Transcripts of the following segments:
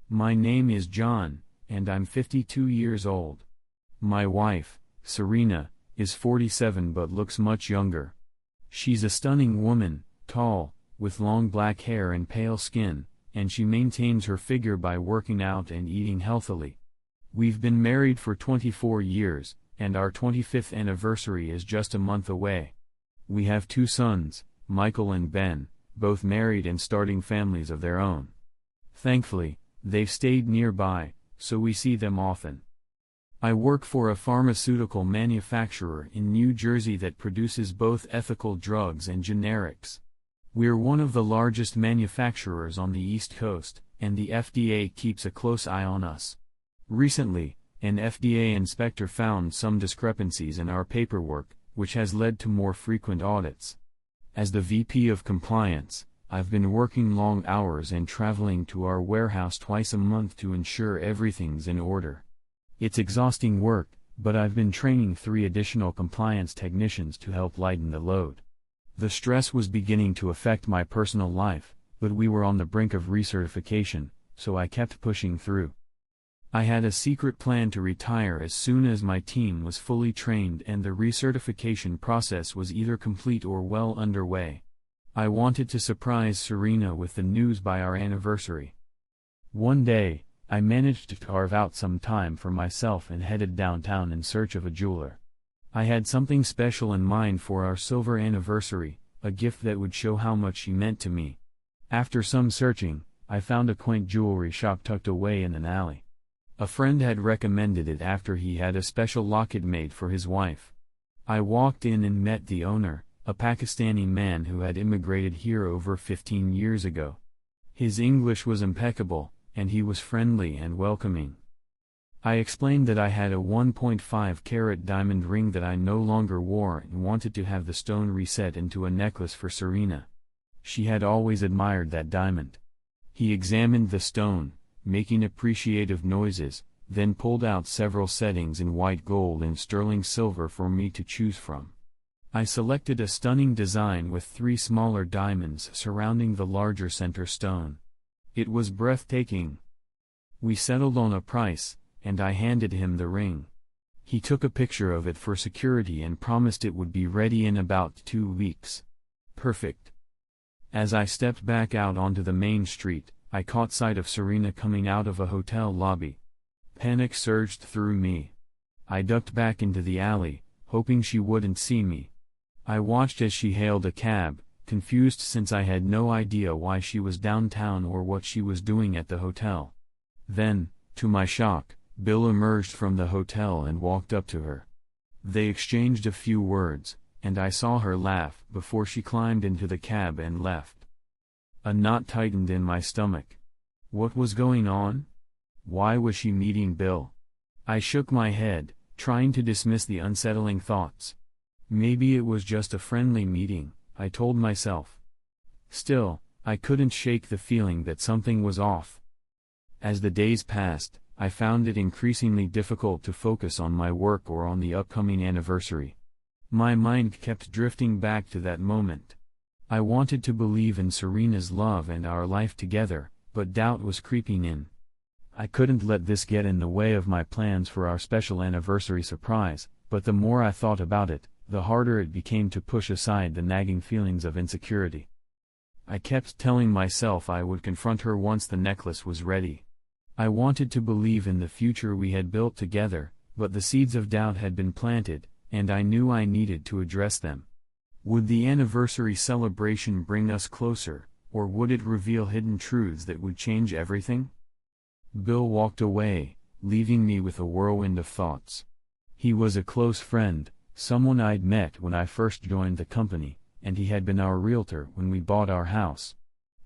My name is John, and I'm 52 years old. My wife, Serena, is 47 but looks much younger. She's a stunning woman, tall, with long black hair and pale skin, and she maintains her figure by working out and eating healthily. We've been married for 24 years, and our 25th anniversary is just a month away. We have 2 sons, Michael and Ben, both married and starting families of their own. Thankfully, they've stayed nearby, so we see them often. I work for a pharmaceutical manufacturer in New Jersey that produces both ethical drugs and generics. We're one of the largest manufacturers on the East Coast, and the FDA keeps a close eye on us. Recently, an FDA inspector found some discrepancies in our paperwork, which has led to more frequent audits. As the VP of Compliance, I've been working long hours and traveling to our warehouse twice a month to ensure everything's in order. It's exhausting work, but I've been training 3 additional compliance technicians to help lighten the load. The stress was beginning to affect my personal life, but we were on the brink of recertification, so I kept pushing through. I had a secret plan to retire as soon as my team was fully trained and the recertification process was either complete or well underway. I wanted to surprise Serena with the news by our anniversary. One day, I managed to carve out some time for myself and headed downtown in search of a jeweler. I had something special in mind for our silver anniversary, a gift that would show how much she meant to me. After some searching, I found a quaint jewelry shop tucked away in an alley. A friend had recommended it after he had a special locket made for his wife. I walked in and met the owner, a Pakistani man who had immigrated here over 15 years ago. His English was impeccable, and he was friendly and welcoming. I explained that I had a 1.5-carat diamond ring that I no longer wore and wanted to have the stone reset into a necklace for Serena. She had always admired that diamond. He examined the stone, making appreciative noises, then pulled out several settings in white gold and sterling silver for me to choose from. I selected a stunning design with 3 smaller diamonds surrounding the larger center stone. It was breathtaking. We settled on a price, and I handed him the ring. He took a picture of it for security and promised it would be ready in about 2 weeks. Perfect. As I stepped back out onto the main street, I caught sight of Serena coming out of a hotel lobby. Panic surged through me. I ducked back into the alley, hoping she wouldn't see me. I watched as she hailed a cab, confused since I had no idea why she was downtown or what she was doing at the hotel. Then, to my shock, Bill emerged from the hotel and walked up to her. They exchanged a few words, and I saw her laugh before she climbed into the cab and left. A knot tightened in my stomach. What was going on? Why was she meeting Bill? I shook my head, trying to dismiss the unsettling thoughts. Maybe it was just a friendly meeting, I told myself. Still, I couldn't shake the feeling that something was off. As the days passed, I found it increasingly difficult to focus on my work or on the upcoming anniversary. My mind kept drifting back to that moment. I wanted to believe in Serena's love and our life together, but doubt was creeping in. I couldn't let this get in the way of my plans for our special anniversary surprise, but the more I thought about it, the harder it became to push aside the nagging feelings of insecurity. I kept telling myself I would confront her once the necklace was ready. I wanted to believe in the future we had built together, but the seeds of doubt had been planted, and I knew I needed to address them. Would the anniversary celebration bring us closer, or would it reveal hidden truths that would change everything? Bill walked away, leaving me with a whirlwind of thoughts. He was a close friend, someone I'd met when I first joined the company, and he had been our realtor when we bought our house.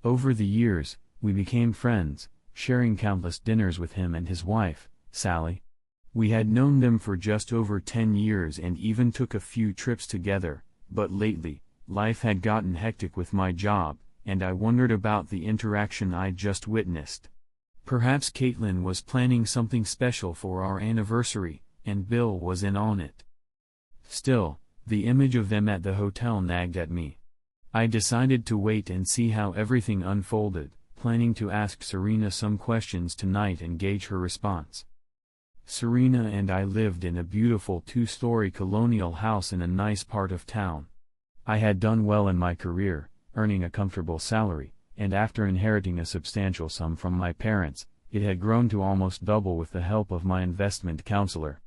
Over the years, we became friends, sharing countless dinners with him and his wife, Sally. We had known them for just over 10 years and even took a few trips together, but lately, life had gotten hectic with my job, and I wondered about the interaction I'd just witnessed. Perhaps Caitlin was planning something special for our anniversary, and Bill was in on it. Still, the image of them at the hotel nagged at me. I decided to wait and see how everything unfolded, planning to ask Serena some questions tonight and gauge her response. Serena and I lived in a beautiful two-story colonial house in a nice part of town. I had done well in my career, earning a comfortable salary, and after inheriting a substantial sum from my parents, it had grown to almost double with the help of my investment counselor.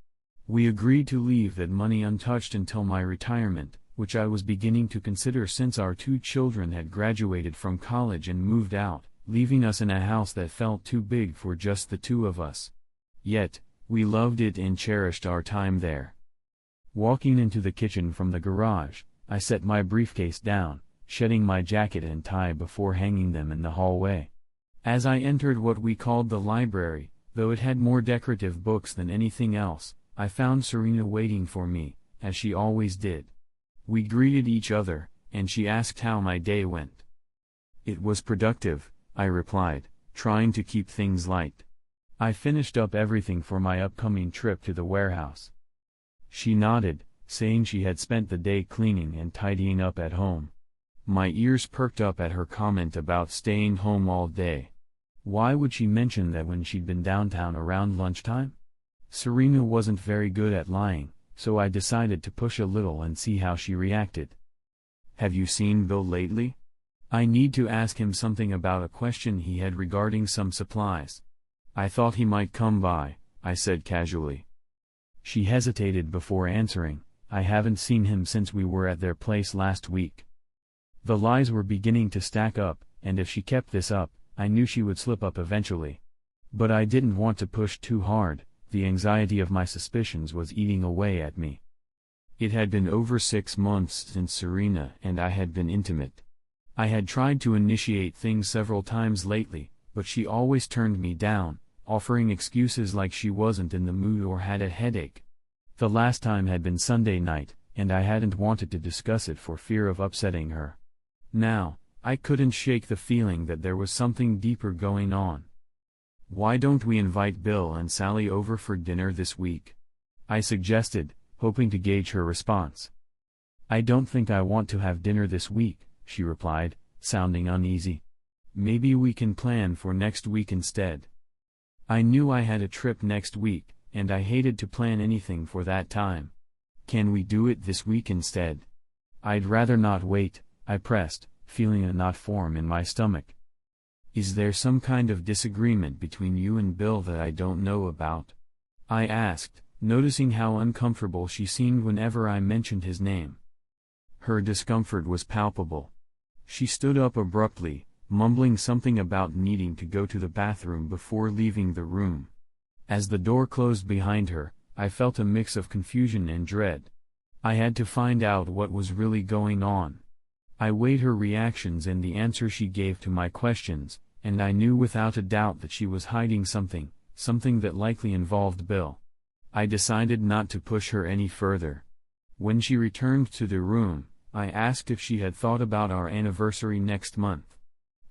We agreed to leave that money untouched until my retirement, which I was beginning to consider since our 2 children had graduated from college and moved out, leaving us in a house that felt too big for just the 2 of us. Yet, we loved it and cherished our time there. Walking into the kitchen from the garage, I set my briefcase down, shedding my jacket and tie before hanging them in the hallway. As I entered what we called the library, though it had more decorative books than anything else, I found Serena waiting for me, as she always did. We greeted each other, and she asked how my day went. "It was productive," I replied, trying to keep things light. "I finished up everything for my upcoming trip to the warehouse." She nodded, saying she had spent the day cleaning and tidying up at home. My ears perked up at her comment about staying home all day. Why would she mention that when she'd been downtown around lunchtime? Serena wasn't very good at lying, so I decided to push a little and see how she reacted. "Have you seen Bill lately? I need to ask him something about a question he had regarding some supplies. I thought he might come by," I said casually. She hesitated before answering, "I haven't seen him since we were at their place last week." The lies were beginning to stack up, and if she kept this up, I knew she would slip up eventually. But I didn't want to push too hard. The anxiety of my suspicions was eating away at me. It had been over 6 months since Serena and I had been intimate. I had tried to initiate things several times lately, but she always turned me down, offering excuses like she wasn't in the mood or had a headache. The last time had been Sunday night, and I hadn't wanted to discuss it for fear of upsetting her. Now, I couldn't shake the feeling that there was something deeper going on. "Why don't we invite Bill and Sally over for dinner this week?" I suggested, hoping to gauge her response. "I don't think I want to have dinner this week," she replied, sounding uneasy. "Maybe we can plan for next week instead." I knew I had a trip next week, and I hated to plan anything for that time. "Can we do it this week instead?" "I'd rather not wait," I pressed, feeling a knot form in my stomach. "Is there some kind of disagreement between you and Bill that I don't know about?" I asked, noticing how uncomfortable she seemed whenever I mentioned his name. Her discomfort was palpable. She stood up abruptly, mumbling something about needing to go to the bathroom before leaving the room. As the door closed behind her, I felt a mix of confusion and dread. I had to find out what was really going on. I weighed her reactions and the answer she gave to my questions, and I knew without a doubt that she was hiding something that likely involved Bill. I decided not to push her any further. When she returned to the room, I asked if she had thought about our anniversary next month.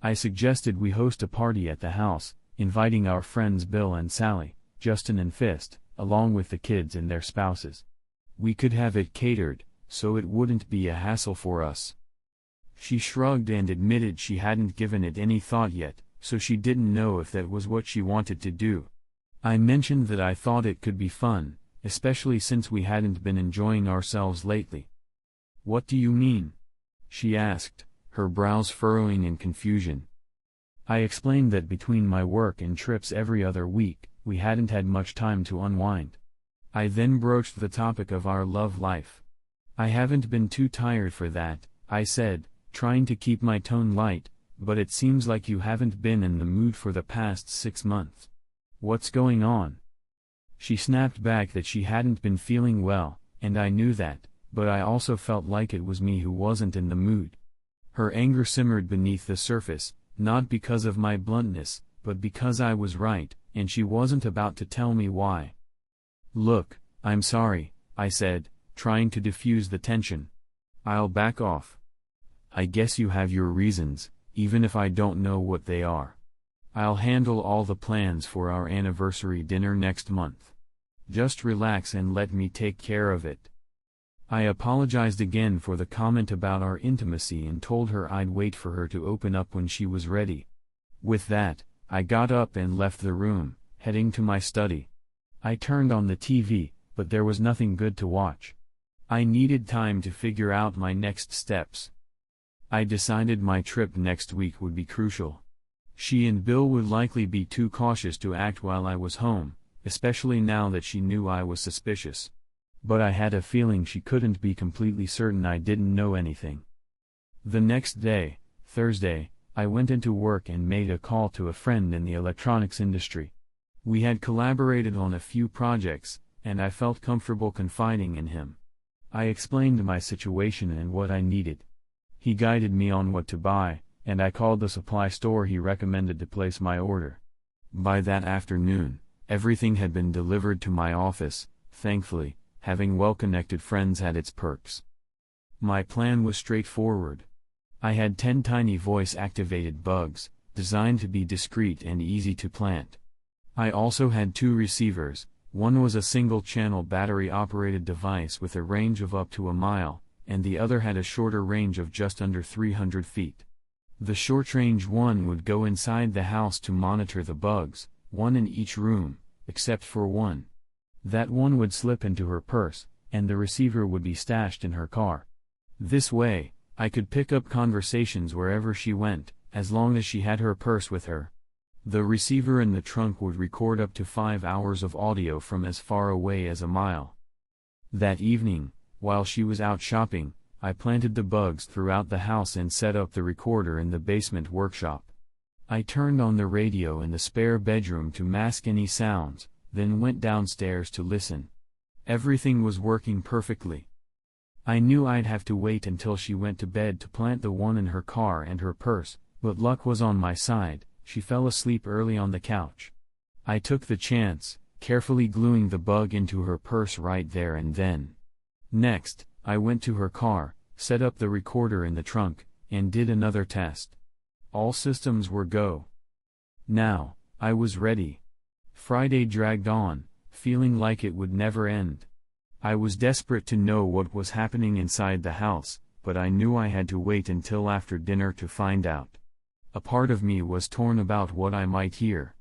I suggested we host a party at the house, inviting our friends Bill and Sally, Justin and Fist, along with the kids and their spouses. We could have it catered, so it wouldn't be a hassle for us. She shrugged and admitted she hadn't given it any thought yet, so she didn't know if that was what she wanted to do. I mentioned that I thought it could be fun, especially since we hadn't been enjoying ourselves lately. "What do you mean?" she asked, her brows furrowing in confusion. I explained that between my work and trips every other week, we hadn't had much time to unwind. I then broached the topic of our love life. "I haven't been too tired for that," I said, trying to keep my tone light, "but it seems like you haven't been in the mood for the past 6 months. What's going on?" She snapped back that she hadn't been feeling well, and I knew that, but I also felt like it was me who wasn't in the mood. Her anger simmered beneath the surface, not because of my bluntness, but because I was right, and she wasn't about to tell me why. "Look, I'm sorry," I said, trying to diffuse the tension. "I'll back off. I guess you have your reasons, even if I don't know what they are. I'll handle all the plans for our anniversary dinner next month. Just relax and let me take care of it." I apologized again for the comment about our intimacy and told her I'd wait for her to open up when she was ready. With that, I got up and left the room, heading to my study. I turned on the TV, but there was nothing good to watch. I needed time to figure out my next steps. I decided my trip next week would be crucial. She and Bill would likely be too cautious to act while I was home, especially now that she knew I was suspicious. But I had a feeling she couldn't be completely certain I didn't know anything. The next day, Thursday, I went into work and made a call to a friend in the electronics industry. We had collaborated on a few projects, and I felt comfortable confiding in him. I explained my situation and what I needed. He guided me on what to buy, and I called the supply store he recommended to place my order. By that afternoon, everything had been delivered to my office. Thankfully, having well-connected friends had its perks. My plan was straightforward. I had 10 tiny voice-activated bugs, designed to be discreet and easy to plant. I also had 2 receivers. One was a single-channel battery-operated device with a range of up to a mile, and the other had a shorter range of just under 300 feet. The short-range one would go inside the house to monitor the bugs, one in each room, except for one. That one would slip into her purse, and the receiver would be stashed in her car. This way, I could pick up conversations wherever she went, as long as she had her purse with her. The receiver in the trunk would record up to 5 hours of audio from as far away as a mile. That evening, while she was out shopping, I planted the bugs throughout the house and set up the recorder in the basement workshop. I turned on the radio in the spare bedroom to mask any sounds, then went downstairs to listen. Everything was working perfectly. I knew I'd have to wait until she went to bed to plant the one in her car and her purse, but luck was on my side. She fell asleep early on the couch. I took the chance, carefully gluing the bug into her purse right there and then. Next, I went to her car, set up the recorder in the trunk, and did another test. All systems were go. Now, I was ready. Friday dragged on, feeling like it would never end. I was desperate to know what was happening inside the house, but I knew I had to wait until after dinner to find out. A part of me was torn about what I might hear.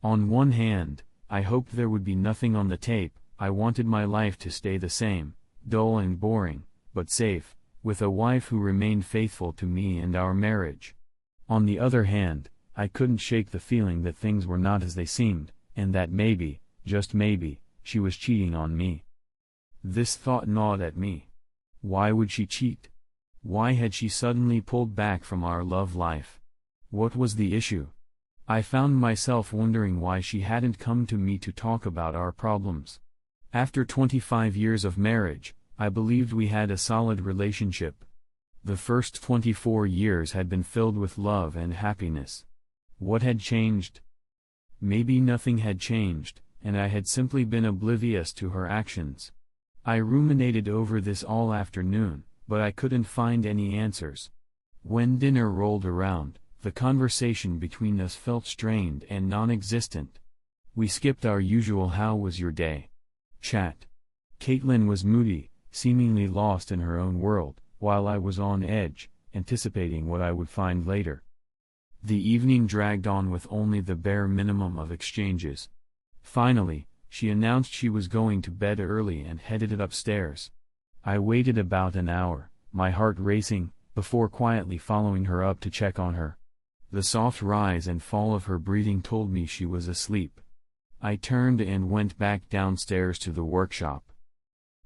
On one hand, I hoped there would be nothing on the tape. I wanted my life to stay the same, dull and boring, but safe, with a wife who remained faithful to me and our marriage. On the other hand, I couldn't shake the feeling that things were not as they seemed, and that maybe, just maybe, she was cheating on me. This thought gnawed at me. Why would she cheat? Why had she suddenly pulled back from our love life? What was the issue? I found myself wondering why she hadn't come to me to talk about our problems. After 25 years of marriage, I believed we had a solid relationship. The first 24 years had been filled with love and happiness. What had changed? Maybe nothing had changed, and I had simply been oblivious to her actions. I ruminated over this all afternoon, but I couldn't find any answers. When dinner rolled around, the conversation between us felt strained and non-existent. We skipped our usual "how was your day?" chat. Caitlin was moody, seemingly lost in her own world, while I was on edge, anticipating what I would find later. The evening dragged on with only the bare minimum of exchanges. Finally, she announced she was going to bed early and headed upstairs. I waited about an hour, my heart racing, before quietly following her up to check on her. The soft rise and fall of her breathing told me she was asleep. I turned and went back downstairs to the workshop.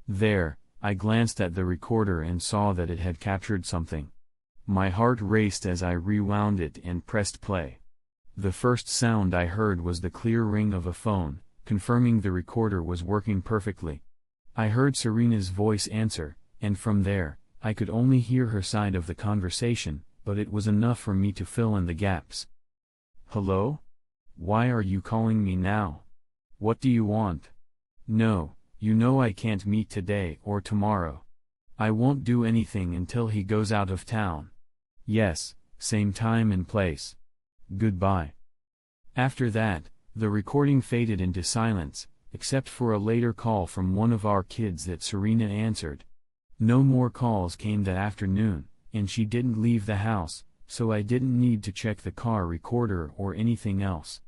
There, I glanced at the recorder and saw that it had captured something. My heart raced as I rewound it and pressed play. The first sound I heard was the clear ring of a phone, confirming the recorder was working perfectly. I heard Serena's voice answer, and from there, I could only hear her side of the conversation, but it was enough for me to fill in the gaps. "Hello? Why are you calling me now? What do you want?" "No, you know I can't meet today or tomorrow. I won't do anything until he goes out of town." "Yes, same time and place. Goodbye." After that, the recording faded into silence, except for a later call from one of our kids that Serena answered. No more calls came that afternoon, and she didn't leave the house, so I didn't need to check the car recorder or anything else.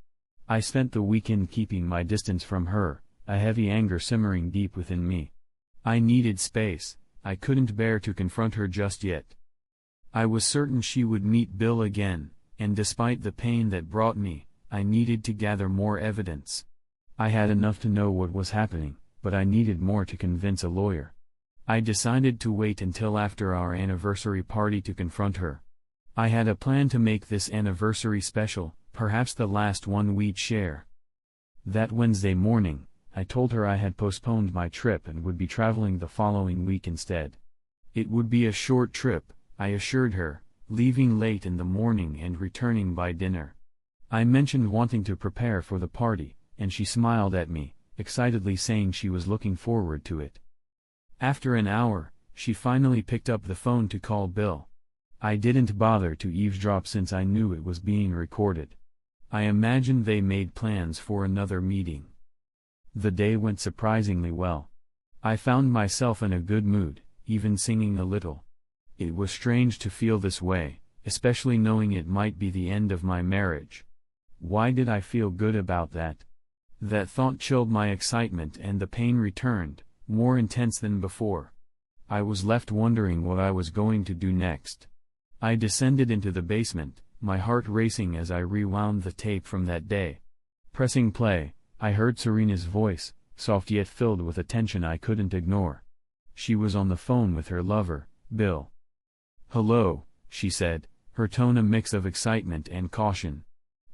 I spent the weekend keeping my distance from her, a heavy anger simmering deep within me. I needed space. I couldn't bear to confront her just yet. I was certain she would meet Bill again, and despite the pain that brought me, I needed to gather more evidence. I had enough to know what was happening, but I needed more to convince a lawyer. I decided to wait until after our anniversary party to confront her. I had a plan to make this anniversary special, perhaps the last one we'd share. That Wednesday morning, I told her I had postponed my trip and would be traveling the following week instead. It would be a short trip, I assured her, leaving late in the morning and returning by dinner. I mentioned wanting to prepare for the party, and she smiled at me, excitedly saying she was looking forward to it. After an hour, she finally picked up the phone to call Bill. I didn't bother to eavesdrop since I knew it was being recorded. I imagined they made plans for another meeting. The day went surprisingly well. I found myself in a good mood, even singing a little. It was strange to feel this way, especially knowing it might be the end of my marriage. Why did I feel good about that? That thought chilled my excitement and the pain returned, more intense than before. I was left wondering what I was going to do next. I descended into the basement, my heart racing as I rewound the tape from that day. Pressing play, I heard Serena's voice, soft yet filled with a tension I couldn't ignore. She was on the phone with her lover, Bill. "Hello," she said, her tone a mix of excitement and caution.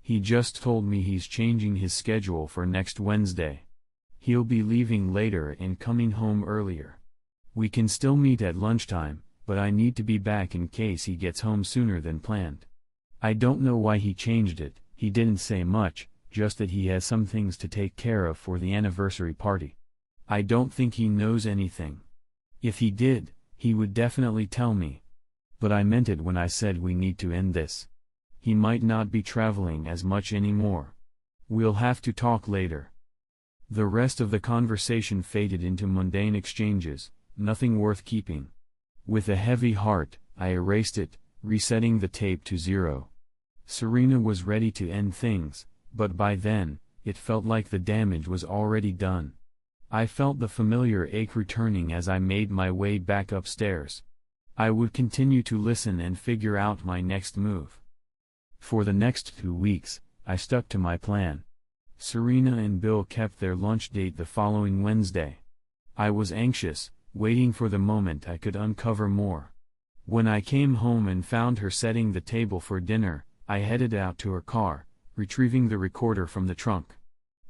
"He just told me he's changing his schedule for next Wednesday. He'll be leaving later and coming home earlier. We can still meet at lunchtime, but I need to be back in case he gets home sooner than planned. I don't know why he changed it, he didn't say much, just that he has some things to take care of for the anniversary party. I don't think he knows anything. If he did, he would definitely tell me. But I meant it when I said we need to end this. He might not be traveling as much anymore. We'll have to talk later." The rest of the conversation faded into mundane exchanges, nothing worth keeping. With a heavy heart, I erased it, resetting the tape to 0. Serena was ready to end things, but by then, it felt like the damage was already done. I felt the familiar ache returning as I made my way back upstairs. I would continue to listen and figure out my next move. For the next 2 weeks, I stuck to my plan. Serena and Bill kept their lunch date the following Wednesday. I was anxious, waiting for the moment I could uncover more. When I came home and found her setting the table for dinner, I headed out to her car, retrieving the recorder from the trunk.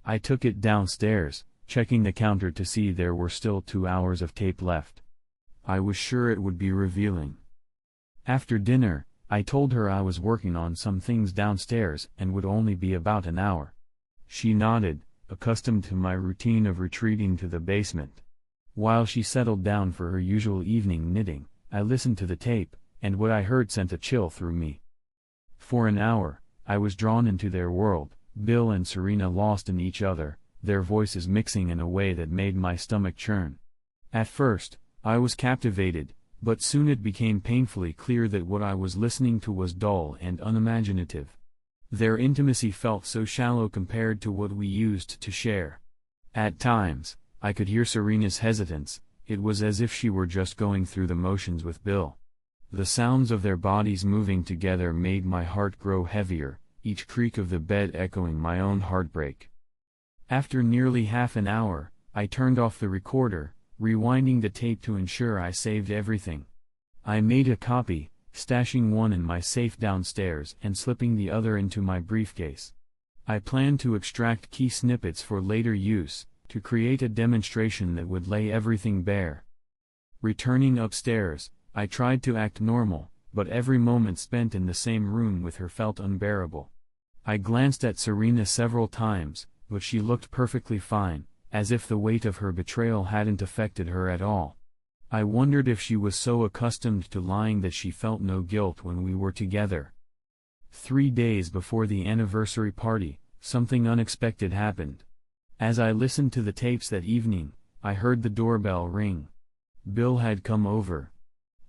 I took it downstairs, checking the counter to see there were still 2 hours of tape left. I was sure it would be revealing. After dinner, I told her I was working on some things downstairs and would only be about an hour. She nodded, accustomed to my routine of retreating to the basement. While she settled down for her usual evening knitting, I listened to the tape, and what I heard sent a chill through me. For an hour, I was drawn into their world, Bill and Serena lost in each other, their voices mixing in a way that made my stomach churn. At first, I was captivated, but soon it became painfully clear that what I was listening to was dull and unimaginative. Their intimacy felt so shallow compared to what we used to share. At times, I could hear Serena's hesitance. It was as if she were just going through the motions with Bill. The sounds of their bodies moving together made my heart grow heavier, each creak of the bed echoing my own heartbreak. After nearly half an hour, I turned off the recorder, rewinding the tape to ensure I saved everything. I made a copy, stashing one in my safe downstairs and slipping the other into my briefcase. I planned to extract key snippets for later use, to create a demonstration that would lay everything bare. Returning upstairs, I tried to act normal, but every moment spent in the same room with her felt unbearable. I glanced at Serena several times, but she looked perfectly fine, as if the weight of her betrayal hadn't affected her at all. I wondered if she was so accustomed to lying that she felt no guilt when we were together. 3 days before the anniversary party, something unexpected happened. As I listened to the tapes that evening, I heard the doorbell ring. Bill had come over.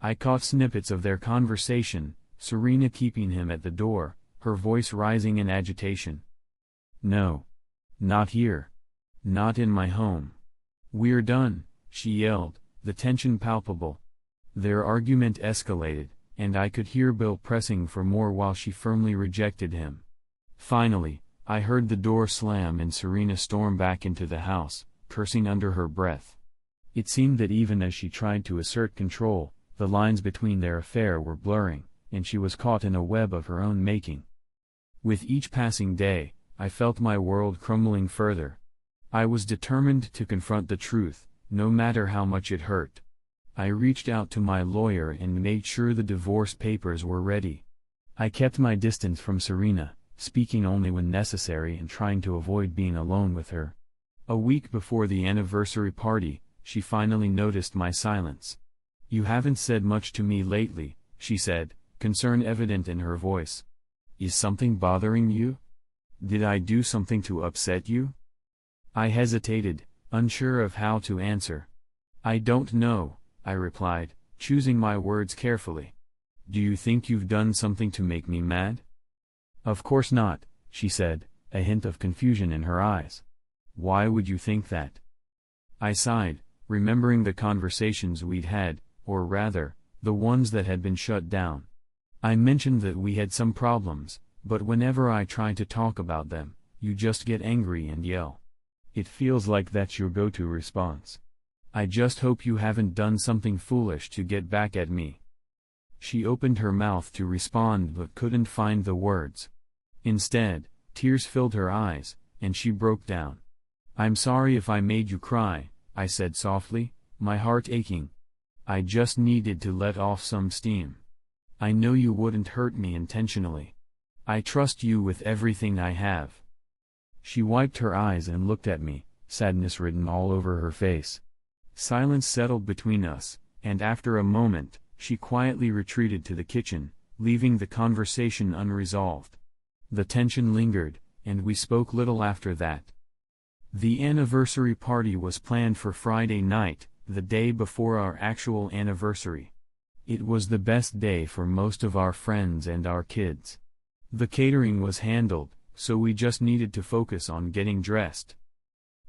I caught snippets of their conversation, Serena keeping him at the door, her voice rising in agitation. "No. Not here. Not in my home. We're done," she yelled, the tension palpable. Their argument escalated, and I could hear Bill pressing for more while she firmly rejected him. Finally, I heard the door slam and Serena storm back into the house, cursing under her breath. It seemed that even as she tried to assert control, the lines between their affair were blurring, and she was caught in a web of her own making. With each passing day, I felt my world crumbling further. I was determined to confront the truth, no matter how much it hurt. I reached out to my lawyer and made sure the divorce papers were ready. I kept my distance from Serena, speaking only when necessary and trying to avoid being alone with her. A week before the anniversary party, she finally noticed my silence. "You haven't said much to me lately," she said, concern evident in her voice. "Is something bothering you? Did I do something to upset you?" I hesitated, unsure of how to answer. "I don't know," I replied, choosing my words carefully. "Do you think you've done something to make me mad?" "Of course not," she said, a hint of confusion in her eyes. "Why would you think that?" I sighed, remembering the conversations we'd had, or rather, the ones that had been shut down. I mentioned that we had some problems, but whenever I try to talk about them, you just get angry and yell. It feels like that's your go-to response. I just hope you haven't done something foolish to get back at me. She opened her mouth to respond but couldn't find the words. Instead, tears filled her eyes, and she broke down. "I'm sorry if I made you cry," I said softly, my heart aching. "I just needed to let off some steam. I know you wouldn't hurt me intentionally. I trust you with everything I have." She wiped her eyes and looked at me, sadness written all over her face. Silence settled between us, and after a moment, she quietly retreated to the kitchen, leaving the conversation unresolved. The tension lingered, and we spoke little after that. The anniversary party was planned for Friday night, the day before our actual anniversary. It was the best day for most of our friends and our kids. The catering was handled, so we just needed to focus on getting dressed.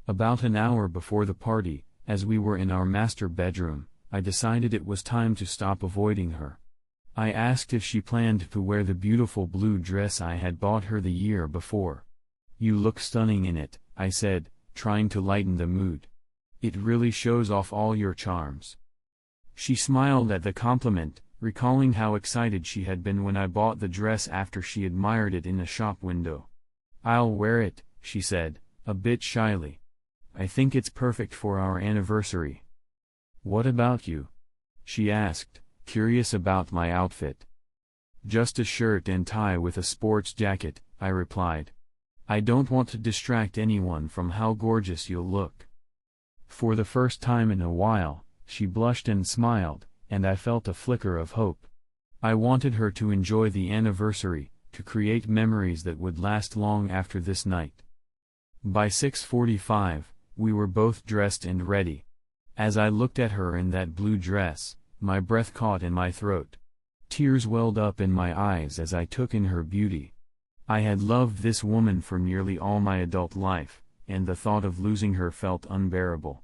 About an hour before the party, as we were in our master bedroom, I decided it was time to stop avoiding her. I asked if she planned to wear the beautiful blue dress I had bought her the year before. "You look stunning in it," I said, trying to lighten the mood. "It really shows off all your charms." She smiled at the compliment, recalling how excited she had been when I bought the dress after she admired it in the shop window. "I'll wear it," she said, a bit shyly. "I think it's perfect for our anniversary." "What about you?" she asked, curious about my outfit. "Just a shirt and tie with a sports jacket," I replied. "I don't want to distract anyone from how gorgeous you'll look." For the first time in a while, she blushed and smiled, and I felt a flicker of hope. I wanted her to enjoy the anniversary, to create memories that would last long after this night. By 6:45, we were both dressed and ready. As I looked at her in that blue dress, my breath caught in my throat. Tears welled up in my eyes as I took in her beauty. I had loved this woman for nearly all my adult life, and the thought of losing her felt unbearable.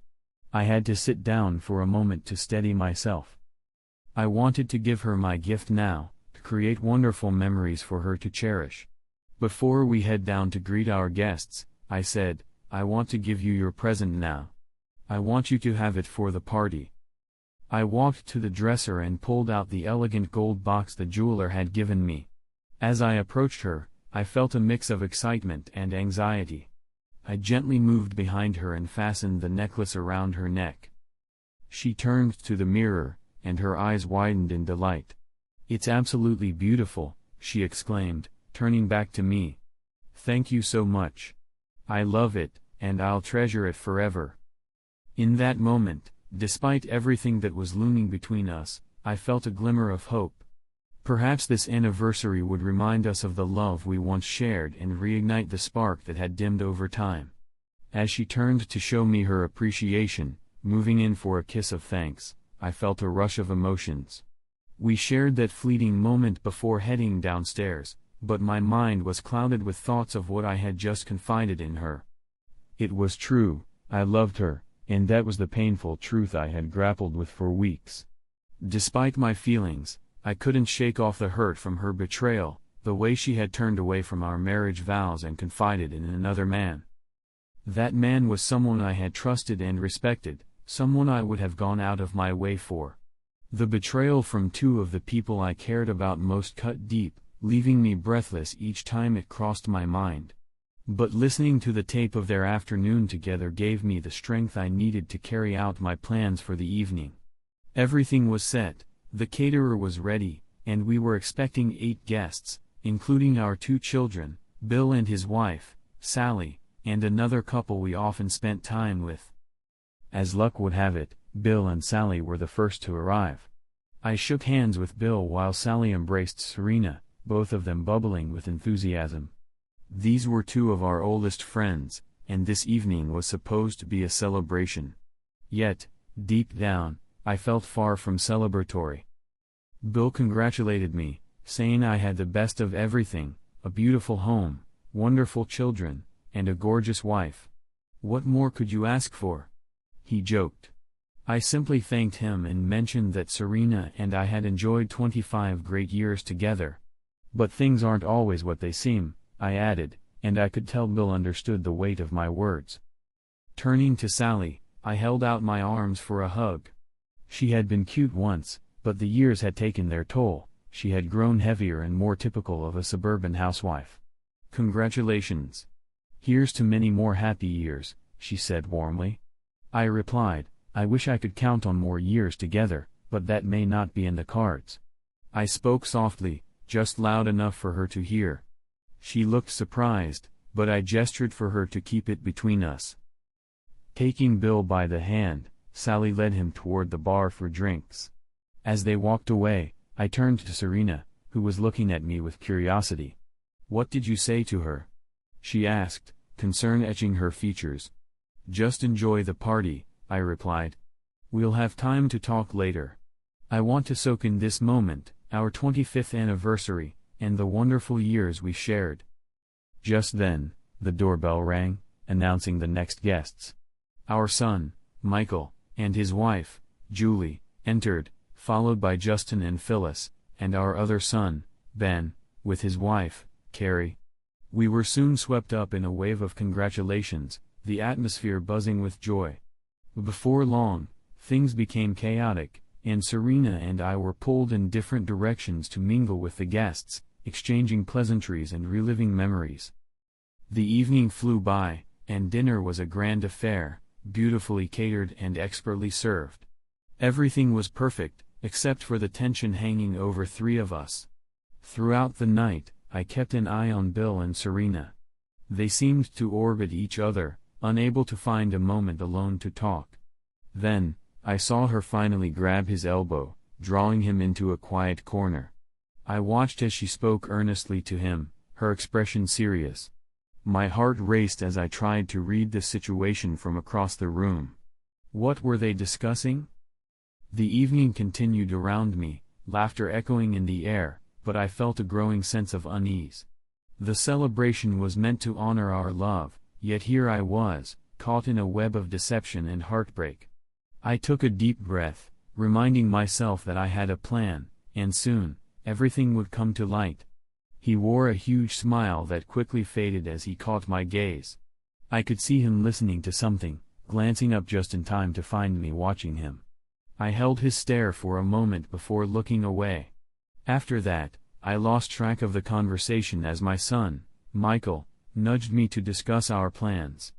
I had to sit down for a moment to steady myself. I wanted to give her my gift now, to create wonderful memories for her to cherish. Before we head down to greet our guests, I said, "I want to give you your present now. I want you to have it for the party." I walked to the dresser and pulled out the elegant gold box the jeweler had given me. As I approached her, I felt a mix of excitement and anxiety. I gently moved behind her and fastened the necklace around her neck. She turned to the mirror, and her eyes widened in delight. "It's absolutely beautiful," she exclaimed, turning back to me. "Thank you so much. I love it, and I'll treasure it forever." In that moment, despite everything that was looming between us, I felt a glimmer of hope. Perhaps this anniversary would remind us of the love we once shared and reignite the spark that had dimmed over time. As she turned to show me her appreciation, moving in for a kiss of thanks, I felt a rush of emotions. We shared that fleeting moment before heading downstairs, but my mind was clouded with thoughts of what I had just confided in her. It was true, I loved her, and that was the painful truth I had grappled with for weeks. Despite my feelings, I couldn't shake off the hurt from her betrayal, the way she had turned away from our marriage vows and confided in another man. That man was someone I had trusted and respected, someone I would have gone out of my way for. The betrayal from two of the people I cared about most cut deep, leaving me breathless each time it crossed my mind. But listening to the tape of their afternoon together gave me the strength I needed to carry out my plans for the evening. Everything was set, the caterer was ready, and we were expecting 8 guests, including our 2 children, Bill and his wife, Sally, and another couple we often spent time with. As luck would have it, Bill and Sally were the first to arrive. I shook hands with Bill while Sally embraced Serena, both of them bubbling with enthusiasm. These were 2 of our oldest friends, and this evening was supposed to be a celebration. Yet, deep down, I felt far from celebratory. Bill congratulated me, saying I had the best of everything, a beautiful home, wonderful children, and a gorgeous wife. What more could you ask for? He joked. I simply thanked him and mentioned that Serena and I had enjoyed 25 great years together. But things aren't always what they seem, I added, and I could tell Bill understood the weight of my words. Turning to Sally, I held out my arms for a hug. She had been cute once, but the years had taken their toll. She had grown heavier and more typical of a suburban housewife. Congratulations. Here's to many more happy years, she said warmly. I replied, I wish I could count on more years together, but that may not be in the cards. I spoke softly, just loud enough for her to hear. She looked surprised, but I gestured for her to keep it between us. Taking Bill by the hand, Sally led him toward the bar for drinks. As they walked away, I turned to Serena, who was looking at me with curiosity. What did you say to her? She asked, concern etching her features. Just enjoy the party, I replied. We'll have time to talk later. I want to soak in this moment, our 25th anniversary, and the wonderful years we shared. Just then, the doorbell rang, announcing the next guests. Our son, Michael, and his wife, Julie, entered, followed by Justin and Phyllis, and our other son, Ben, with his wife, Carrie. We were soon swept up in a wave of congratulations, the atmosphere buzzing with joy. Before long, things became chaotic, and Serena and I were pulled in different directions to mingle with the guests, exchanging pleasantries and reliving memories. The evening flew by, and dinner was a grand affair, beautifully catered and expertly served. Everything was perfect, except for the tension hanging over 3 of us. Throughout the night, I kept an eye on Bill and Serena. They seemed to orbit each other, unable to find a moment alone to talk. Then, I saw her finally grab his elbow, drawing him into a quiet corner. I watched as she spoke earnestly to him, her expression serious. My heart raced as I tried to read the situation from across the room. What were they discussing? The evening continued around me, laughter echoing in the air, but I felt a growing sense of unease. The celebration was meant to honor our love, yet here I was, caught in a web of deception and heartbreak. I took a deep breath, reminding myself that I had a plan, and soon, everything would come to light. He wore a huge smile that quickly faded as he caught my gaze. I could see him listening to something, glancing up just in time to find me watching him. I held his stare for a moment before looking away. After that, I lost track of the conversation as my son, Michael, nudged me to discuss our plans.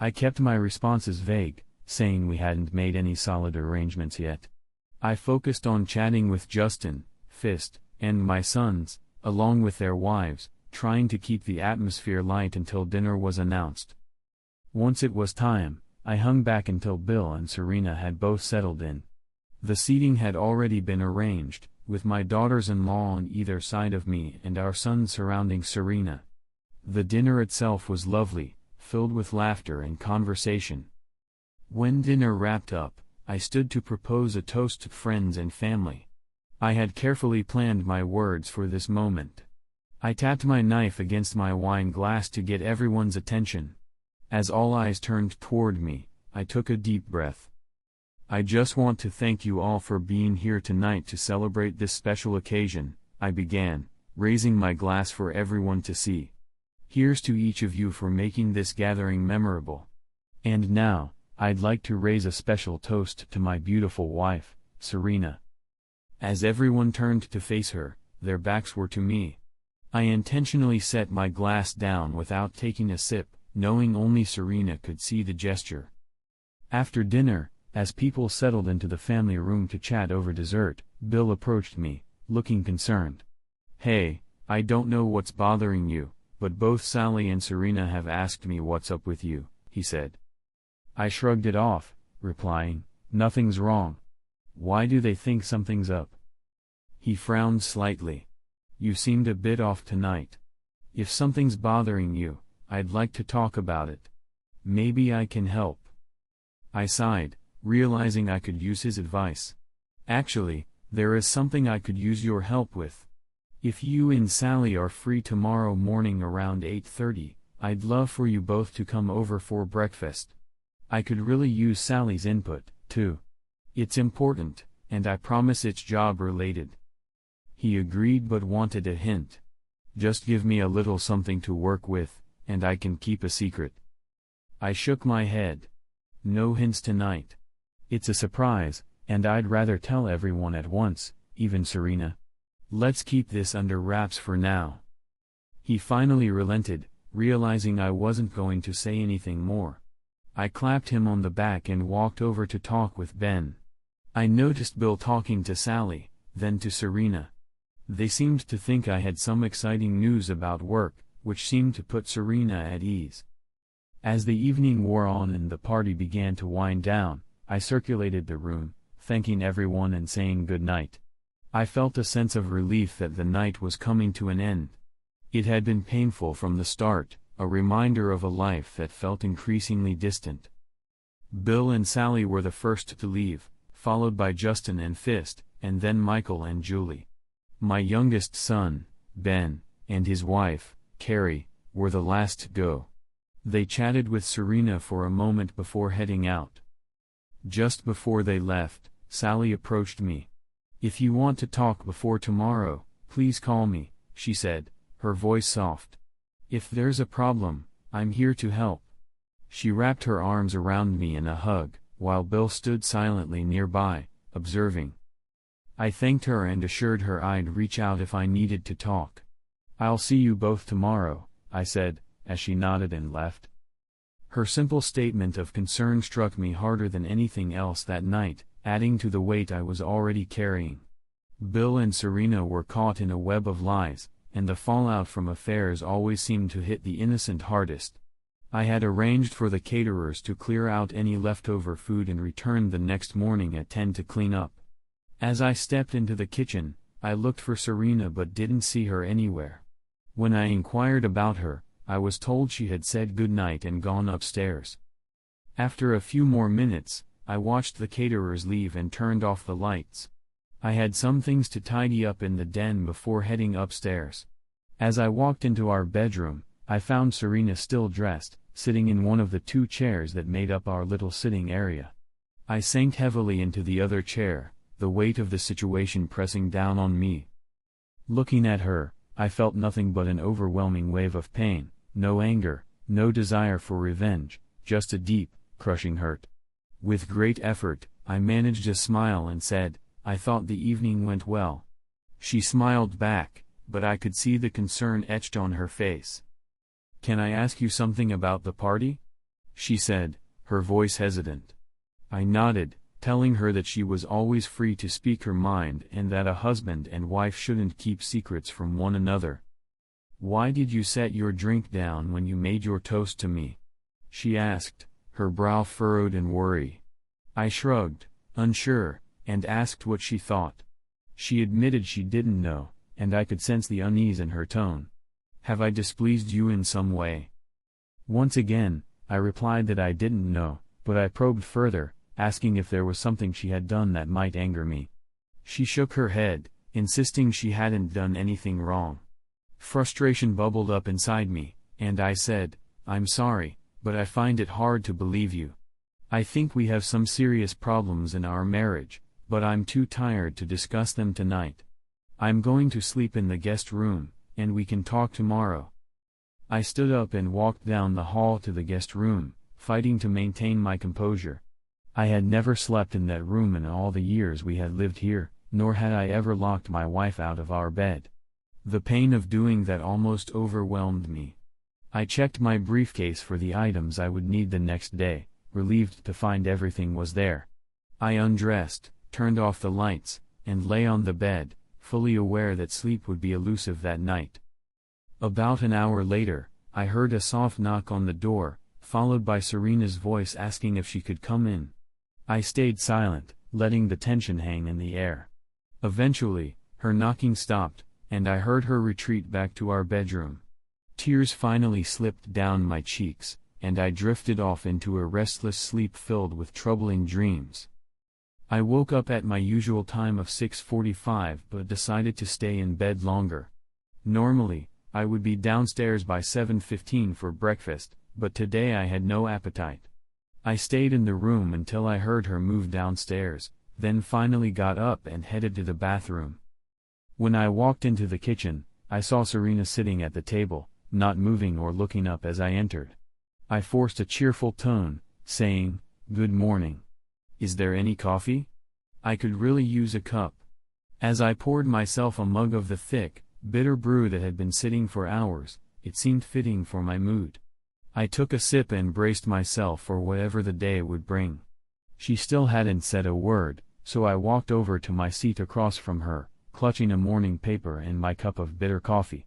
I kept my responses vague, saying we hadn't made any solid arrangements yet. I focused on chatting with Justin, Fist, and my sons, along with their wives, trying to keep the atmosphere light until dinner was announced. Once it was time, I hung back until Bill and Serena had both settled in. The seating had already been arranged, with my daughters-in-law on either side of me and our sons surrounding Serena. The dinner itself was lovely, filled with laughter and conversation. When dinner wrapped up, I stood to propose a toast to friends and family. I had carefully planned my words for this moment. I tapped my knife against my wine glass to get everyone's attention. As all eyes turned toward me, I took a deep breath. I just want to thank you all for being here tonight to celebrate this special occasion, I began, raising my glass for everyone to see. Here's to each of you for making this gathering memorable. And now, I'd like to raise a special toast to my beautiful wife, Serena. As everyone turned to face her, their backs were to me. I intentionally set my glass down without taking a sip, knowing only Serena could see the gesture. After dinner, as people settled into the family room to chat over dessert, Bill approached me, looking concerned. "Hey, I don't know what's bothering you, but both Sally and Serena have asked me what's up with you," he said. I shrugged it off, replying, "Nothing's wrong. Why do they think something's up?" He frowned slightly. "You seemed a bit off tonight. If something's bothering you, I'd like to talk about it. Maybe I can help." I sighed, realizing I could use his advice. "Actually, there is something I could use your help with. If you and Sally are free tomorrow morning around 8:30, I'd love for you both to come over for breakfast. I could really use Sally's input, too. It's important, and I promise it's job-related." He agreed but wanted a hint. "Just give me a little something to work with, and I can keep a secret." I shook my head. "No hints tonight. It's a surprise, and I'd rather tell everyone at once, even Serena. Let's keep this under wraps for now." He finally relented, realizing I wasn't going to say anything more. I clapped him on the back and walked over to talk with Ben. I noticed Bill talking to Sally, then to Serena. They seemed to think I had some exciting news about work, which seemed to put Serena at ease. As the evening wore on and the party began to wind down, I circulated the room, thanking everyone and saying good night. I felt a sense of relief that the night was coming to an end. It had been painful from the start, a reminder of a life that felt increasingly distant. Bill and Sally were the first to leave, followed by Justin and Fist, and then Michael and Julie. My youngest son, Ben, and his wife, Carrie, were the last to go. They chatted with Serena for a moment before heading out. Just before they left, Sally approached me. "If you want to talk before tomorrow, please call me," she said, her voice soft. "If there's a problem, I'm here to help." She wrapped her arms around me in a hug, while Bill stood silently nearby, observing. I thanked her and assured her I'd reach out if I needed to talk. "I'll see you both tomorrow," I said, as she nodded and left. Her simple statement of concern struck me harder than anything else that night, adding to the weight I was already carrying. Bill and Serena were caught in a web of lies, and the fallout from affairs always seemed to hit the innocent hardest. I had arranged for the caterers to clear out any leftover food and return the next morning at 10 to clean up. As I stepped into the kitchen, I looked for Serena but didn't see her anywhere. When I inquired about her, I was told she had said goodnight and gone upstairs. After a few more minutes, I watched the caterers leave and turned off the lights. I had some things to tidy up in the den before heading upstairs. As I walked into our bedroom, I found Serena still dressed, sitting in one of the two chairs that made up our little sitting area. I sank heavily into the other chair, the weight of the situation pressing down on me. Looking at her, I felt nothing but an overwhelming wave of pain, no anger, no desire for revenge, just a deep, crushing hurt. With great effort, I managed a smile and said, "I thought the evening went well." She smiled back, but I could see the concern etched on her face. "Can I ask you something about the party?" she said, her voice hesitant. I nodded, telling her that she was always free to speak her mind and that a husband and wife shouldn't keep secrets from one another. "Why did you set your drink down when you made your toast to me?" she asked, her brow furrowed in worry. I shrugged, unsure, and asked what she thought. She admitted she didn't know, and I could sense the unease in her tone. "Have I displeased you in some way?" Once again, I replied that I didn't know, but I probed further, asking if there was something she had done that might anger me. She shook her head, insisting she hadn't done anything wrong. Frustration bubbled up inside me, and I said, "I'm sorry, but I find it hard to believe you. I think we have some serious problems in our marriage, but I'm too tired to discuss them tonight. I'm going to sleep in the guest room, and we can talk tomorrow." I stood up and walked down the hall to the guest room, fighting to maintain my composure. I had never slept in that room in all the years we had lived here, nor had I ever locked my wife out of our bed. The pain of doing that almost overwhelmed me. I checked my briefcase for the items I would need the next day, relieved to find everything was there. I undressed, turned off the lights, and lay on the bed, fully aware that sleep would be elusive that night. About an hour later, I heard a soft knock on the door, followed by Serena's voice asking if she could come in. I stayed silent, letting the tension hang in the air. Eventually, her knocking stopped, and I heard her retreat back to our bedroom. Tears finally slipped down my cheeks, and I drifted off into a restless sleep filled with troubling dreams. I woke up at my usual time of 6:45 but decided to stay in bed longer. Normally, I would be downstairs by 7:15 for breakfast, but today I had no appetite. I stayed in the room until I heard her move downstairs, then finally got up and headed to the bathroom. When I walked into the kitchen, I saw Serena sitting at the table, not moving or looking up as I entered. I forced a cheerful tone, saying, "Good morning. Is there any coffee? I could really use a cup." As I poured myself a mug of the thick, bitter brew that had been sitting for hours, it seemed fitting for my mood. I took a sip and braced myself for whatever the day would bring. She still hadn't said a word, so I walked over to my seat across from her, clutching a morning paper and my cup of bitter coffee.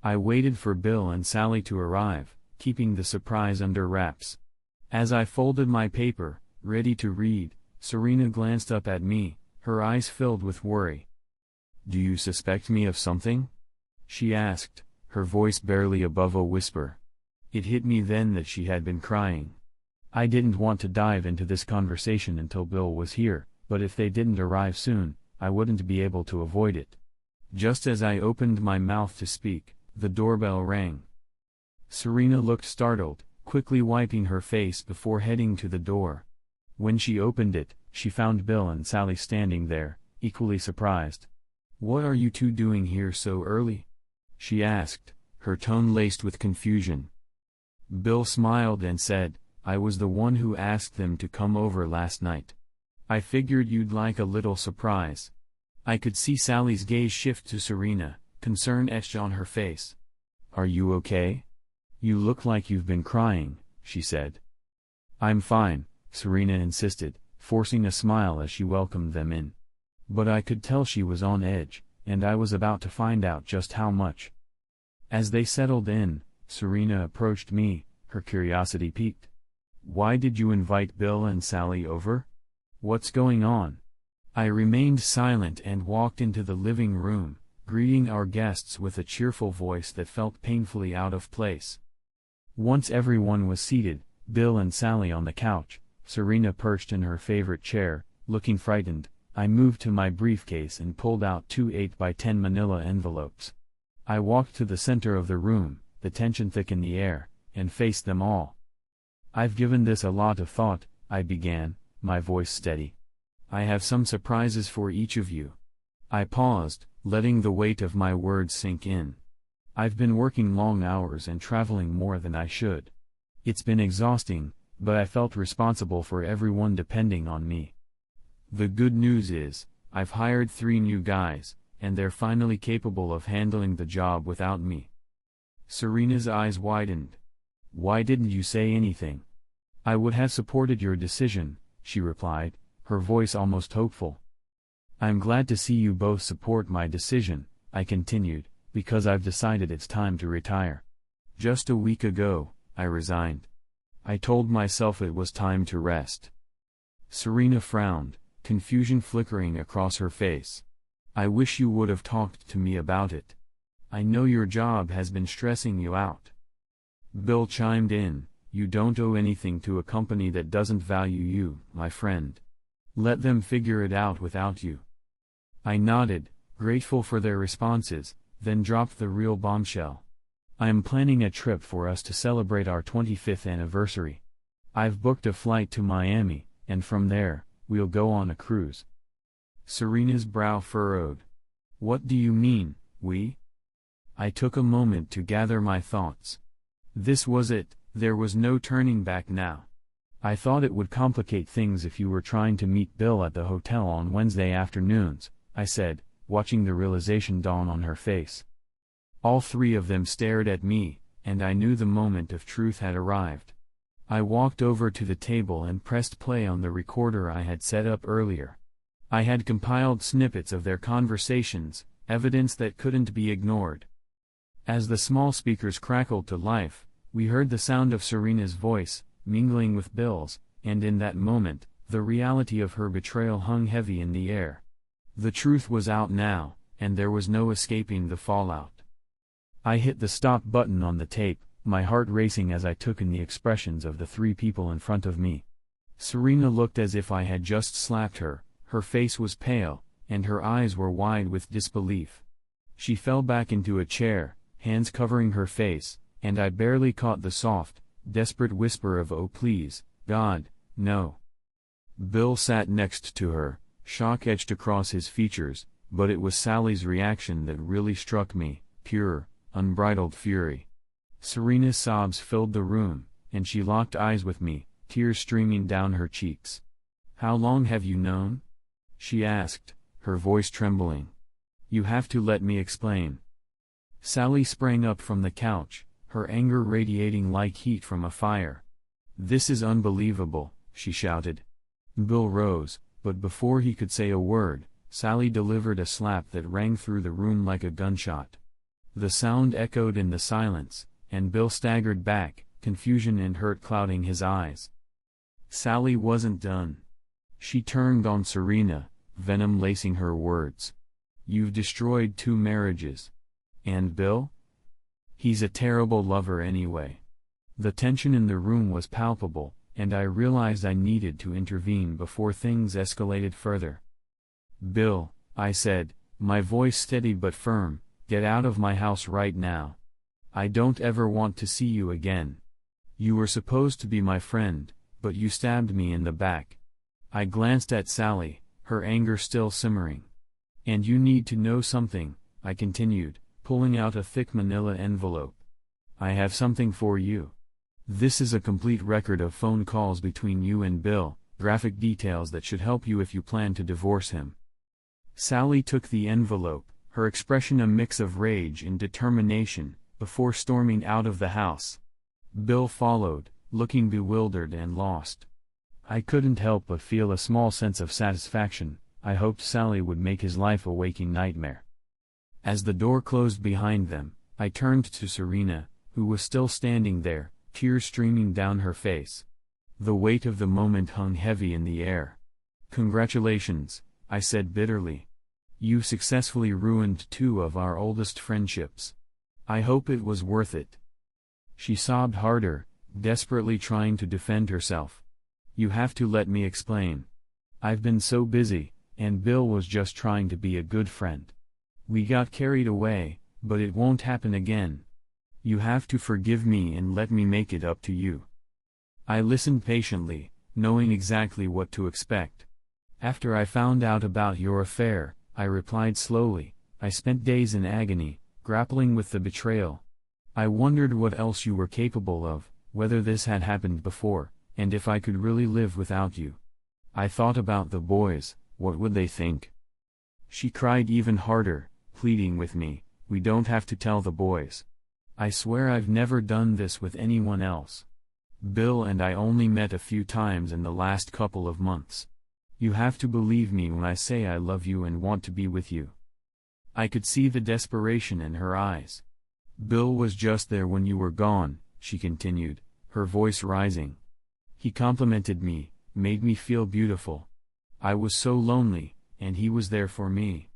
I waited for Bill and Sally to arrive, keeping the surprise under wraps. As I folded my paper, ready to read, Serena glanced up at me, her eyes filled with worry. "Do you suspect me of something?" she asked, her voice barely above a whisper. It hit me then that she had been crying. I didn't want to dive into this conversation until Bill was here, but if they didn't arrive soon, I wouldn't be able to avoid it. Just as I opened my mouth to speak, the doorbell rang. Serena looked startled, quickly wiping her face before heading to the door. When she opened it, she found Bill and Sally standing there, equally surprised. "What are you two doing here so early?" she asked, her tone laced with confusion. Bill smiled and said, "I was the one who asked them to come over last night. I figured you'd like a little surprise." I could see Sally's gaze shift to Serena, concern etched on her face. "Are you okay? You look like you've been crying," she said. "I'm fine," Serena insisted, forcing a smile as she welcomed them in. But I could tell she was on edge, and I was about to find out just how much. As they settled in, Serena approached me, her curiosity piqued. "Why did you invite Bill and Sally over? What's going on?" I remained silent and walked into the living room, greeting our guests with a cheerful voice that felt painfully out of place. Once everyone was seated, Bill and Sally on the couch, Serena perched in her favorite chair, looking frightened, I moved to my briefcase and pulled out 2 8x10 manila envelopes. I walked to the center of the room, the tension thick in the air, and faced them all. "I've given this a lot of thought," I began, my voice steady. "I have some surprises for each of you." I paused, letting the weight of my words sink in. I've been working long hours and traveling more than I should. It's been exhausting, but I felt responsible for everyone depending on me. The good news is, I've hired 3 new guys, and they're finally capable of handling the job without me. Serena's eyes widened. "Why didn't you say anything?" "I would have supported your decision," she replied, her voice almost hopeful. "I'm glad to see you both support my decision," I continued, "because I've decided it's time to retire. Just a week ago, I resigned. I told myself it was time to rest." Serena frowned, confusion flickering across her face. "I wish you would have talked to me about it. I know your job has been stressing you out." Bill chimed in, "You don't owe anything to a company that doesn't value you, my friend. Let them figure it out without you." I nodded, grateful for their responses, then dropped the real bombshell. I am planning a trip for us to celebrate our 25th anniversary. I've booked a flight to Miami, and from there, we'll go on a cruise. Serena's brow furrowed. What do you mean, we? I took a moment to gather my thoughts. This was it, there was no turning back now. I thought it would complicate things if you were trying to meet Bill at the hotel on Wednesday afternoons, I said, watching the realization dawn on her face. All three of them stared at me, and I knew the moment of truth had arrived. I walked over to the table and pressed play on the recorder I had set up earlier. I had compiled snippets of their conversations, evidence that couldn't be ignored. As the small speakers crackled to life, we heard the sound of Serena's voice, mingling with Bill's, and in that moment, the reality of her betrayal hung heavy in the air. The truth was out now, and there was no escaping the fallout. I hit the stop button on the tape, my heart racing as I took in the expressions of the three people in front of me. Serena looked as if I had just slapped her, her face was pale, and her eyes were wide with disbelief. She fell back into a chair, hands covering her face, and I barely caught the soft, desperate whisper of "Oh please, God, no." Bill sat next to her, shock etched across his features, but it was Sally's reaction that really struck me, pure, unbridled fury. Serena's sobs filled the room, and she locked eyes with me, tears streaming down her cheeks. "How long have you known?" she asked, her voice trembling. "You have to let me explain." Sally sprang up from the couch, her anger radiating like heat from a fire. "This is unbelievable," she shouted. Bill rose, but before he could say a word, Sally delivered a slap that rang through the room like a gunshot. The sound echoed in the silence, and Bill staggered back, confusion and hurt clouding his eyes. Sally wasn't done. She turned on Serena, venom lacing her words. "You've destroyed 2 marriages. And Bill? He's a terrible lover anyway." The tension in the room was palpable, and I realized I needed to intervene before things escalated further. "Bill," I said, my voice steady but firm, "get out of my house right now. I don't ever want to see you again. You were supposed to be my friend, but you stabbed me in the back." I glanced at Sally, her anger still simmering. "And you need to know something," I continued, pulling out a thick manila envelope. "I have something for you. This is a complete record of phone calls between you and Bill, graphic details that should help you if you plan to divorce him." Sally took the envelope, her expression a mix of rage and determination, before storming out of the house. Bill followed, looking bewildered and lost. I couldn't help but feel a small sense of satisfaction. I hoped Sally would make his life a waking nightmare. As the door closed behind them, I turned to Serena, who was still standing there, tears streaming down her face. The weight of the moment hung heavy in the air. "Congratulations," I said bitterly. "You successfully ruined 2 of our oldest friendships. I hope it was worth it." She sobbed harder, desperately trying to defend herself. "You have to let me explain. I've been so busy, and Bill was just trying to be a good friend. We got carried away, but it won't happen again. You have to forgive me and let me make it up to you." I listened patiently, knowing exactly what to expect. "After I found out about your affair," I replied slowly, "I spent days in agony, grappling with the betrayal. I wondered what else you were capable of, whether this had happened before, and if I could really live without you. I thought about the boys, what would they think?" She cried even harder, pleading with me, "We don't have to tell the boys. I swear I've never done this with anyone else. Bill and I only met a few times in the last couple of months. You have to believe me when I say I love you and want to be with you." I could see the desperation in her eyes. "Bill was just there when you were gone," she continued, her voice rising. "He complimented me, made me feel beautiful. I was so lonely, and he was there for me."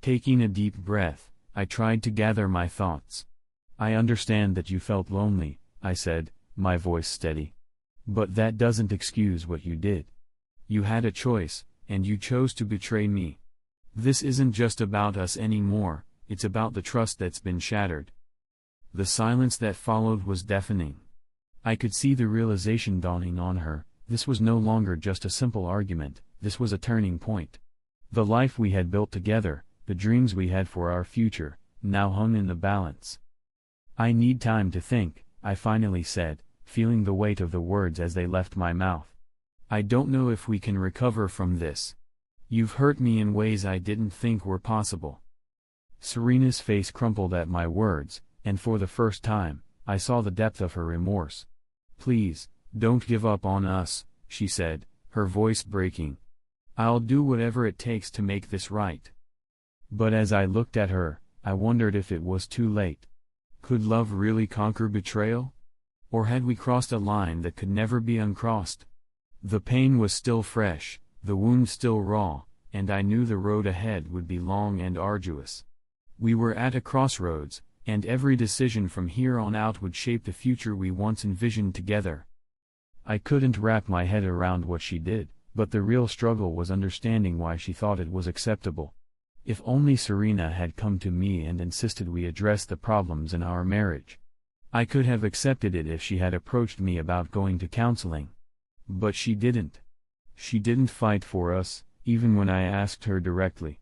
Taking a deep breath, I tried to gather my thoughts. "I understand that you felt lonely," I said, my voice steady. "But that doesn't excuse what you did. You had a choice, and you chose to betray me. This isn't just about us anymore, it's about the trust that's been shattered. The silence that followed was deafening. I could see the realization dawning on her. This was no longer just a simple argument, this was a turning point. The life we had built together, the dreams we had for our future, now hung in the balance. "I need time to think," I finally said, feeling the weight of the words as they left my mouth. "I don't know if we can recover from this. You've hurt me in ways I didn't think were possible." Serena's face crumpled at my words, and for the first time, I saw the depth of her remorse. "Please, don't give up on us," she said, her voice breaking. "I'll do whatever it takes to make this right." But as I looked at her, I wondered if it was too late. Could love really conquer betrayal? Or had we crossed a line that could never be uncrossed? The pain was still fresh, the wound still raw, and I knew the road ahead would be long and arduous. We were at a crossroads, and every decision from here on out would shape the future we once envisioned together. I couldn't wrap my head around what she did, but the real struggle was understanding why she thought it was acceptable. If only Serena had come to me and insisted we address the problems in our marriage. I could have accepted it if she had approached me about going to counseling. But she didn't. She didn't fight for us, even when I asked her directly.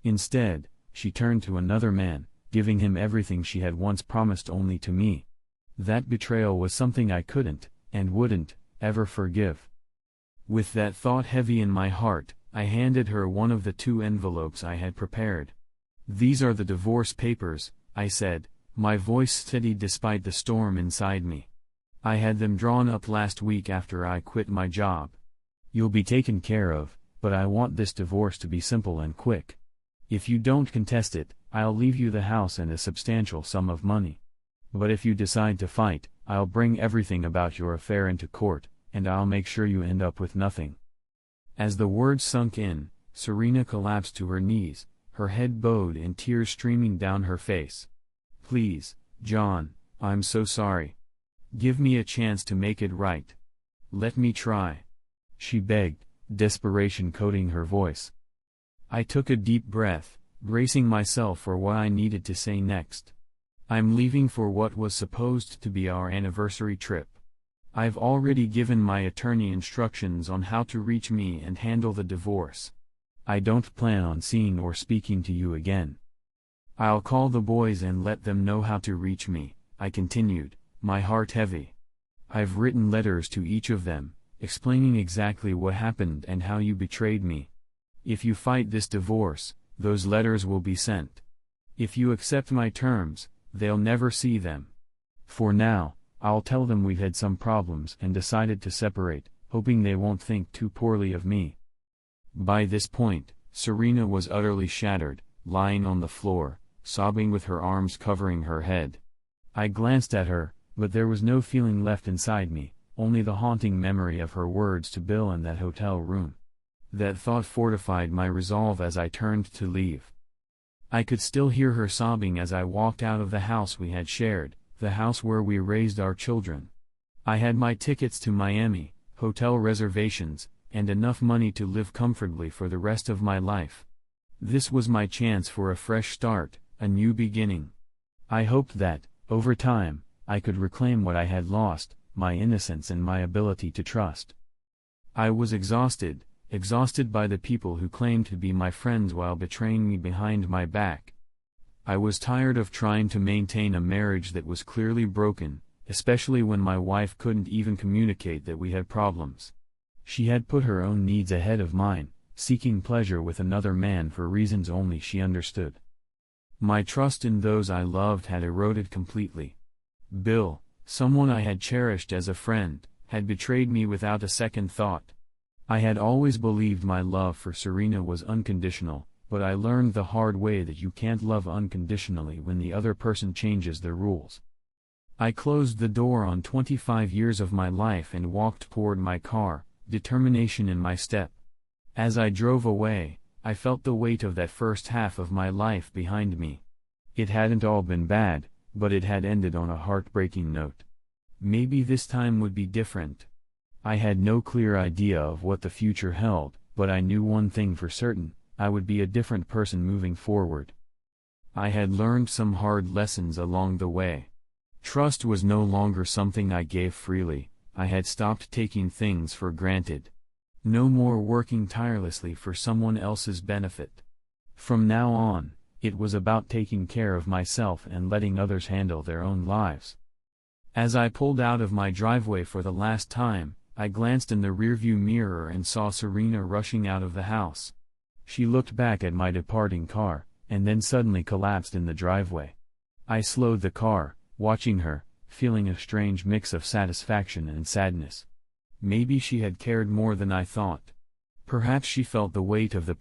Instead, she turned to another man, giving him everything she had once promised only to me. That betrayal was something I couldn't, and wouldn't, ever forgive. With that thought heavy in my heart, I handed her one of the 2 envelopes I had prepared. "These are the divorce papers," I said, my voice steady despite the storm inside me. "I had them drawn up last week after I quit my job. You'll be taken care of, but I want this divorce to be simple and quick. If you don't contest it, I'll leave you the house and a substantial sum of money. But if you decide to fight, I'll bring everything about your affair into court, and I'll make sure you end up with nothing." As the words sunk in, Serena collapsed to her knees, her head bowed and tears streaming down her face. "Please, John, I'm so sorry. Give me a chance to make it right. Let me try," she begged, desperation coating her voice. I took a deep breath, bracing myself for what I needed to say next. "I'm leaving for what was supposed to be our anniversary trip. I've already given my attorney instructions on how to reach me and handle the divorce. I don't plan on seeing or speaking to you again. I'll call the boys and let them know how to reach me," I continued, my heart heavy. "I've written letters to each of them, explaining exactly what happened and how you betrayed me. If you fight this divorce, those letters will be sent. If you accept my terms, they'll never see them. For now, I'll tell them we've had some problems and decided to separate, hoping they won't think too poorly of me." By this point, Serena was utterly shattered, lying on the floor, sobbing with her arms covering her head. I glanced at her, but there was no feeling left inside me, only the haunting memory of her words to Bill in that hotel room. That thought fortified my resolve as I turned to leave. I could still hear her sobbing as I walked out of the house we had shared, the house where we raised our children. I had my tickets to Miami, hotel reservations, and enough money to live comfortably for the rest of my life. This was my chance for a fresh start, a new beginning. I hoped that, over time, I could reclaim what I had lost, my innocence and my ability to trust. I was exhausted by the people who claimed to be my friends while betraying me behind my back. I was tired of trying to maintain a marriage that was clearly broken, especially when my wife couldn't even communicate that we had problems. She had put her own needs ahead of mine, seeking pleasure with another man for reasons only she understood. My trust in those I loved had eroded completely. Bill, someone I had cherished as a friend, had betrayed me without a second thought. I had always believed my love for Serena was unconditional, but I learned the hard way that you can't love unconditionally when the other person changes the rules. I closed the door on 25 years of my life and walked toward my car, determination in my step. As I drove away, I felt the weight of that first half of my life behind me. It hadn't all been bad, but it had ended on a heartbreaking note. Maybe this time would be different. I had no clear idea of what the future held, but I knew one thing for certain: I would be a different person moving forward. I had learned some hard lessons along the way. Trust was no longer something I gave freely. I had stopped taking things for granted. No more working tirelessly for someone else's benefit. From now on, it was about taking care of myself and letting others handle their own lives. As I pulled out of my driveway for the last time, I glanced in the rearview mirror and saw Serena rushing out of the house. She looked back at my departing car, and then suddenly collapsed in the driveway. I slowed the car, watching her, feeling a strange mix of satisfaction and sadness. Maybe she had cared more than I thought. Perhaps she felt the weight of the